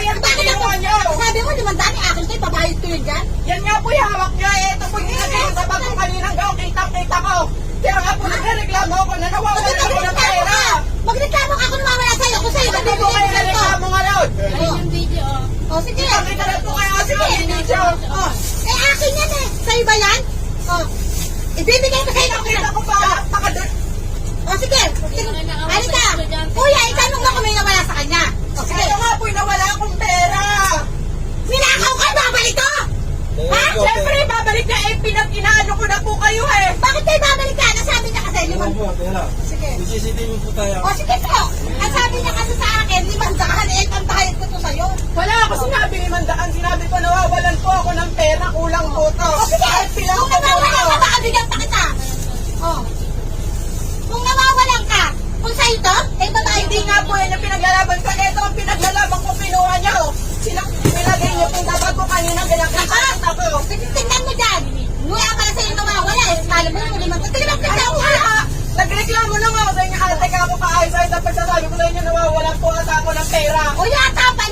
yan po kinuha niyo. Sabi mo, 500 akin kayo, babayad ko yun dyan. Yan nga po yung hawak niya. Ito po yung nilagay sa bag ko kaninang gaw. Kita ko. Kaya nga po nagreklamo ako na nawawalan ako ng pera. Magreklamo ka kung nawala sa'yo. Kung sa'yo, Hindi po kayo nagreklamo nga raw. yung video, oh. Sige. Kita lang po kayo kasi ang video. Oh. Eh, akin yan eh. Sa'yo ba yan? Oh. Ibibigay ko sa'yo. Kita ko pa. Oh, sige. Halika. Kuya, itanong mo kung may nawala sa kanya. Oh, sige. Kaya nga po nawala akong pera. Ninakaw ka, babalik ko! Ha? Siyempre, babalik na eh. Pinag-inaano ko na po kayo eh. Bakit kayo babalik ka? Nasabi niya kasi, Sige. CCTV po tayo. O, sige po. Ang sabi niya kasi sa akin, 500, eh, pantahid ko to sa'yo. Wala ako sinabi ni Mandaan. Sinabi ko nawawalan po ako ng pera. Kulang po to. O, sige. Kahit pilang Kung po po nawawalan to. ka, baka bigyan pa kita. O. Kung nawawalan ka, kung sa'yo to, eh, babae Hindi nga po yan yung pinaglalaban ko. Ito ang pinaglalaban ko. Pinuha niya oh. Nilagay niyo po dapat ko kanina. Ganyan ako. Tingnan mo dyan. Nguya pala sa'yo nawawala, eh. Kala mo yung 500. Tingnan mo, Ano tingnan nga? mo. Nagreklamo lang ako sa inyo. Ate ka ako paayos-ayos. Dapat sasabi ko sa inyo nawawalan po ata ako ng pera. O, yata pa.